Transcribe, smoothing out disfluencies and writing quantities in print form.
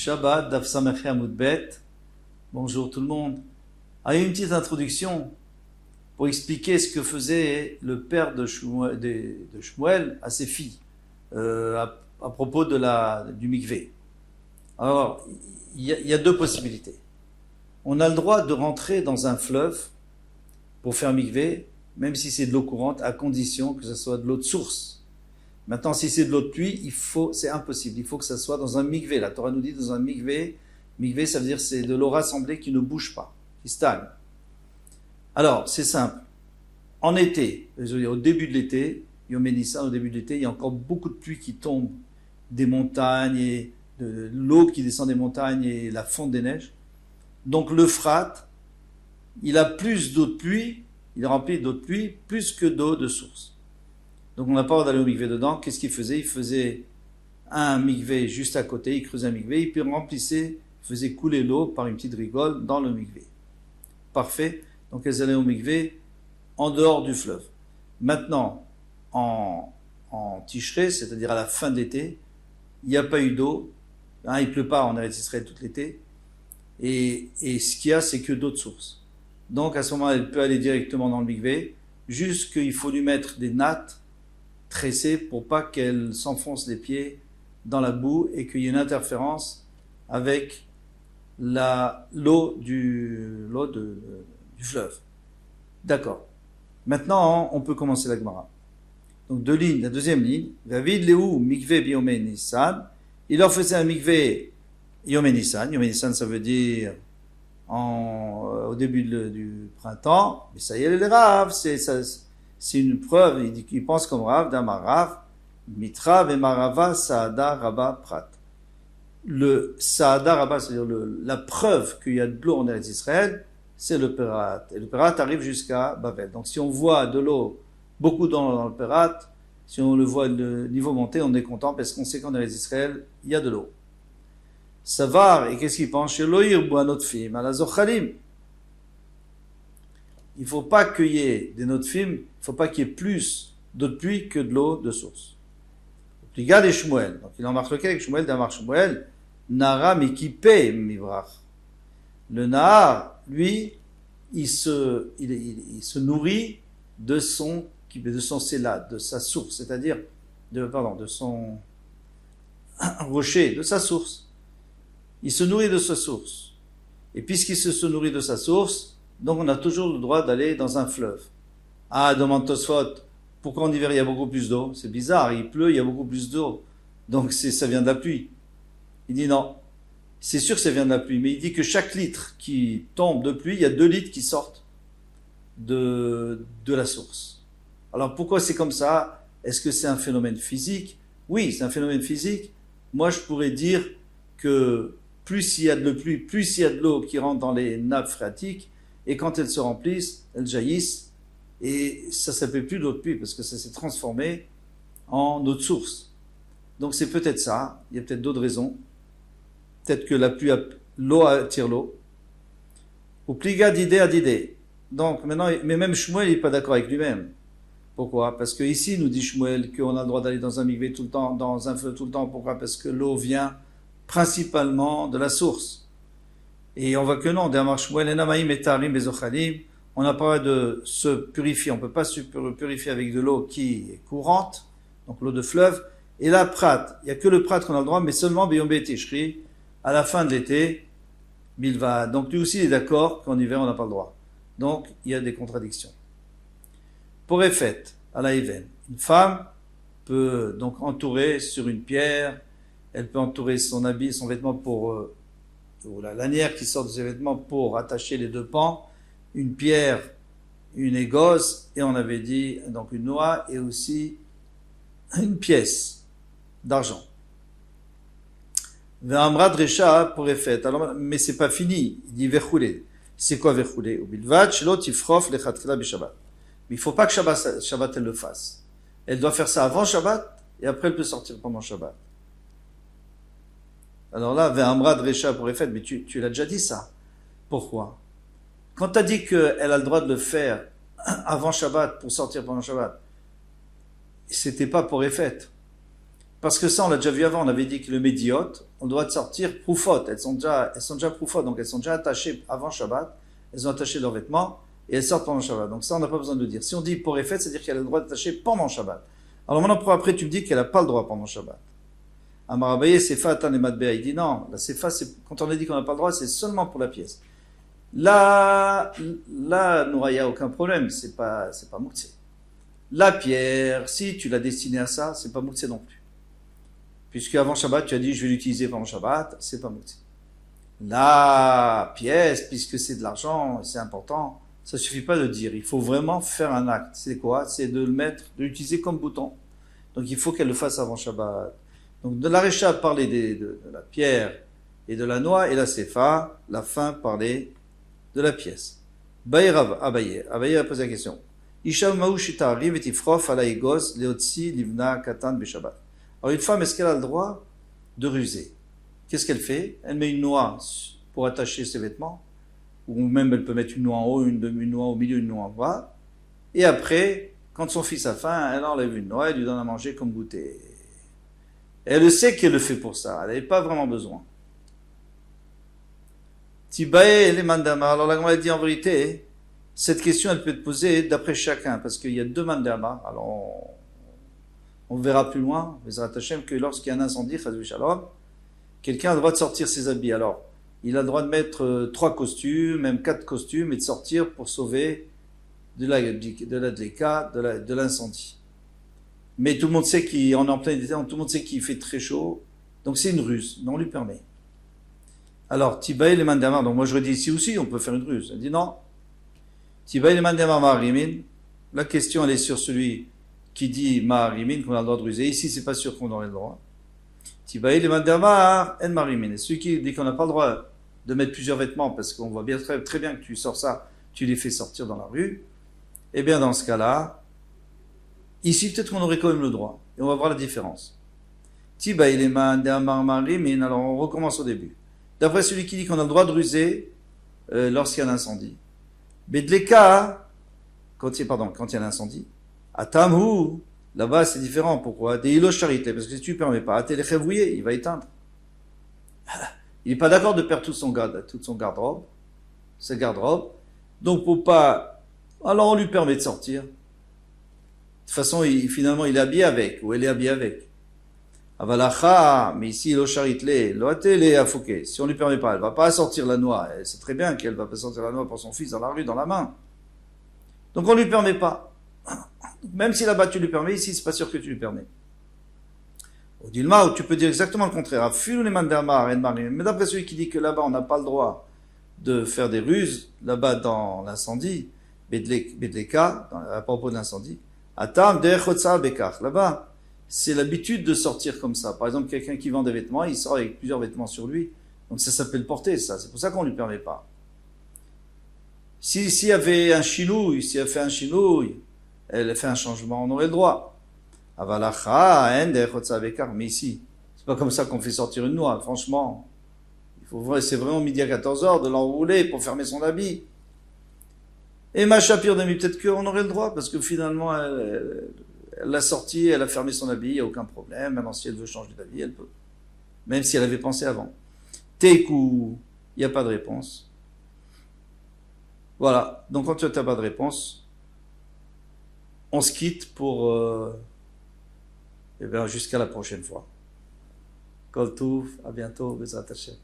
Shabbat, Daf Samech Amud Bet. Bonjour tout le monde. Ah, une petite introduction pour expliquer ce que faisait le père de Shmuel à ses filles à propos du mikvé. Alors, il y a deux possibilités. On a le droit de rentrer dans un fleuve pour faire mikvé, même si c'est de l'eau courante, à condition que ce soit de l'eau de source. Maintenant, si c'est de l'eau de pluie, c'est impossible. Il faut que ça soit dans un mikvé. La Torah nous dit dans un mikvé. Mikvé, ça veut dire c'est de l'eau rassemblée qui ne bouge pas, qui stagne. Alors, c'est simple. En été, au début de l'été, Yom Nissan, au début de l'été, il y a encore beaucoup de pluie qui tombe des montagnes et de l'eau qui descend des montagnes et la fonte des neiges. Donc l'Euphrate, il a plus d'eau de pluie, il est rempli d'eau de pluie, plus que d'eau de source. Donc on n'a pas le droit d'aller au mikvé dedans. Qu'est-ce qu'il faisait? Il faisait un mikvé juste à côté, il creusait un mikvé, et puis il faisait couler l'eau par une petite rigole dans le mikvé. Parfait. Donc elles allaient au mikvé en dehors du fleuve. Maintenant, en Tishré, c'est-à-dire à la fin de l'été, il n'y a pas eu d'eau. Il ne pleut pas en Eretz Israël tout l'été. Et ce qu'il y a, c'est que d'eau de source. Donc à ce moment-là, elle peut aller directement dans le mikvé, juste qu'il faut lui mettre des nattes tressées pour pas qu'elle s'enfonce les pieds dans la boue et qu'il y ait une interférence avec l'eau du fleuve. D'accord. Maintenant, on peut commencer la Gemara. Donc deux lignes, la deuxième ligne. David Léou mikvé biyomé Nissan. Il leur faisait un mikvé Yom Nissan. Yom Nissan, ça veut dire au début du printemps. Mais ça y est, les Rav, c'est une preuve. Il pense comme Rav, d'Amarav, Mitra, Vemarava, Saada, Rabba, Prat. Le Saada, Rabba, c'est-à-dire la preuve qu'il y a de l'eau en Eretz Israël, c'est le Pérat. Et le Pérat arrive jusqu'à Babel. Donc si on voit de l'eau, beaucoup d'eau dans le Pérat, si on le voit le niveau monter, on est content parce qu'on sait qu'en Eretz Israël, il y a de l'eau. Savar, et qu'est-ce qu'il pense? Chez Loïr ou un autre film, à la Zochalim. Il ne faut pas qu'il y ait des notes films, il ne faut pas qu'il y ait plus d'eau de pluie que de l'eau de source. Il regarde Shmuel. Donc il en marque lequel avec Shmuel, d'Amar Shmuel, Nara Mikipé Mivrach. Le Nahar, lui, il se nourrit de son célade, de sa source, c'est-à-dire de son rocher, de sa source. Il se nourrit de sa source. Et puisqu'il se nourrit de sa source, donc on a toujours le droit d'aller dans un fleuve. Demande Tosfot, pourquoi en hiver il y a beaucoup plus d'eau? C'est bizarre, il pleut, il y a beaucoup plus d'eau. Donc ça vient de la pluie. Il dit non, c'est sûr que ça vient de la pluie, mais il dit que chaque litre qui tombe de pluie, il y a 2 litres qui sortent de la source. Alors pourquoi c'est comme ça? Est-ce que c'est un phénomène physique? Oui, c'est un phénomène physique. Moi je pourrais dire que plus il y a de pluie, plus il y a de l'eau qui rentre dans les nappes phréatiques, et quand elles se remplissent, elles jaillissent, et ça ne s'appelle plus de l'eau de pluie, parce que ça s'est transformé en eau de source. Donc c'est peut-être ça, il y a peut-être d'autres raisons. Peut-être que l'eau attire l'eau. Ou pliga d'idée à d'idée. Donc maintenant, mais même Shmuel n'est pas d'accord avec lui-même. Pourquoi? Parce que ici, nous dit Shmuel qu'on a le droit d'aller dans un mikvé tout le temps, dans un fleuve tout le temps. Pourquoi? Parce que l'eau vient principalement de la source. Et on voit que non, d'Amar Shmuel, Enamaim et Tarim Bezochalim, on n'a pas de se purifier, on ne peut pas se purifier avec de l'eau qui est courante, donc l'eau de fleuve. Et la Prat, il n'y a que le Prat qu'on a le droit, mais seulement Beyom Tishri, à la fin de l'été, Bilva. Donc lui aussi il est d'accord qu'en hiver on n'a pas le droit. Donc il y a des contradictions. Pour Efet, à la Even, une femme peut donc entourer sur une pierre, elle peut entourer son habit, son vêtement ou la lanière qui sort de ses vêtements pour attacher les 2 pans, une pierre, une égosse, et on avait dit donc une noix et aussi une pièce d'argent. Ve'amra dresha pour Efet. Alors, mais c'est pas fini. Il dit verchoulé. C'est quoi verchoulé? Ou bilvat shelo tifrof lechatchila b'Shabbat. Mais il faut pas que Shabbat elle le fasse. Elle doit faire ça avant Shabbat et après elle peut sortir pendant Shabbat. Alors là, ve'amra dresha pour Efet, mais tu l'as déjà dit ça. Pourquoi? Quand tu as dit qu'elle a le droit de le faire avant Shabbat pour sortir pendant Shabbat, c'était pas pour Efet. Parce que ça, on l'a déjà vu avant, on avait dit que le médiote, on doit sortir proufot. Elles sont déjà proufot, donc elles sont déjà attachées avant Shabbat, elles ont attaché leurs vêtements, et elles sortent pendant Shabbat. Donc ça, on n'a pas besoin de le dire. Si on dit pour effet, c'est-à-dire qu'elle a le droit d'attacher pendant Shabbat. Alors maintenant, pour après, tu me dis qu'elle n'a pas le droit pendant Shabbat. Amarabaye, Sefa, Atan et Matbea, il dit non, la Sefa, quand on a dit qu'on n'a pas le droit, c'est seulement pour la pièce. Là, Nouraya, aucun problème, c'est pas Mouktsé. La pierre, si tu l'as destinée à ça, c'est pas Mouktsé non plus. Puisque avant Shabbat, tu as dit je vais l'utiliser pendant Shabbat, c'est pas Mouktsé. La pièce, puisque c'est de l'argent, c'est important, ça suffit pas de dire, il faut vraiment faire un acte. C'est quoi? C'est de de l'utiliser comme bouton. Donc il faut qu'elle le fasse avant Shabbat. Donc de la Récha parler de la pierre et de la noix, et la Sefa, la fin parler de la pièce. Bayrav Abaye a posé la question. Isha Maouchita arrive et ifrof ala egos leotsi livna katan beshabbat. Alors une femme, est-ce qu'elle a le droit de ruser? Qu'est-ce qu'elle fait? Elle met une noix pour attacher ses vêtements, ou même elle peut mettre une noix en haut, une demi-noix au milieu, une noix en bas, et après, quand son fils a faim, elle enlève une noix, elle lui donne à manger comme goûter. Et elle sait qu'elle le fait pour ça, elle n'avait pas vraiment besoin. Tibae les mandama. Alors la Gemara dit en vérité, cette question elle peut être posée d'après chacun, parce qu'il y a deux mandama. Alors on verra plus loin, Bezrat Hashem, que lorsqu'il y a un incendie, Chazvé Shalom, quelqu'un a le droit de sortir ses habits. Alors il a le droit de mettre 3 costumes, même 4 costumes, et de sortir pour sauver de l'incendie. Mais tout le monde sait qu'il en est en plein été, tout le monde sait qu'il fait très chaud, donc c'est une ruse, mais on lui permet. Alors, Tibaï les mandamar, donc moi je redis ici aussi, on peut faire une ruse. Elle dit non. Tibaï les mandamar ma'arimin, la question elle est sur celui qui dit ma'arimin, qu'on a le droit de ruser. Ici, c'est pas sûr qu'on aurait le droit. Tibaï les mandamar en ma'arimin. Et celui qui dit qu'on n'a pas le droit de mettre plusieurs vêtements, parce qu'on voit bien très bien que tu sors ça, tu les fais sortir dans la rue, eh bien dans ce cas-là, ici peut-être qu'on aurait quand même le droit. Et on va voir la différence. Tibaï les mandamar ma'arimin, alors on recommence au début. D'après celui qui dit qu'on a le droit de ruser lorsqu'il y a un incendie. Bedleka, quand il y a un incendie, à Tamhu, là-bas c'est différent. Pourquoi? Des ilosh charité, parce que si tu ne permets pas, à Téléchévouillé, il va éteindre. Il n'est pas d'accord de perdre toute son garde-robe, sa garde-robe. Donc pour pas, alors on lui permet de sortir. De toute façon, finalement, il est habillé avec, ou elle est habillée avec. Avalacha, mais ici, l'otele afouké. Si on lui permet pas, elle va pas sortir la noix. Elle sait très bien qu'elle va pas sortir la noix pour son fils dans la rue, dans la main. Donc on lui permet pas. Même si là-bas tu lui permets, ici c'est pas sûr que tu lui permets. Au Dilma, tu peux dire exactement le contraire. Mais d'après celui qui dit que là-bas on n'a pas le droit de faire des ruses, là-bas dans l'incendie, Bedleka, à propos de l'incendie, Atam derechotsa bekach, là-bas, c'est l'habitude de sortir comme ça. Par exemple, quelqu'un qui vend des vêtements, il sort avec plusieurs vêtements sur lui. Donc ça s'appelle porter, ça. C'est pour ça qu'on ne lui permet pas. S'il y avait un chinouille, si elle fait un chinouille, elle fait un changement, on aurait le droit. Mais ici, c'est pas comme ça qu'on fait sortir une noix, franchement. C'est vraiment midi à 14h de l'enrouler pour fermer son habit. Et ma Shapir demi, peut-être qu'on aurait le droit, parce que finalement, elle l'a sorti, elle a fermé son habit, il n'y a aucun problème. Maintenant, si elle veut changer d'habit, elle peut. Même si elle avait pensé avant. Teikou, il n'y a pas de réponse. Voilà. Donc, quand tu n'as pas de réponse, on se quitte pour jusqu'à la prochaine fois. Kol Touf, à bientôt, Bezrat Hashem.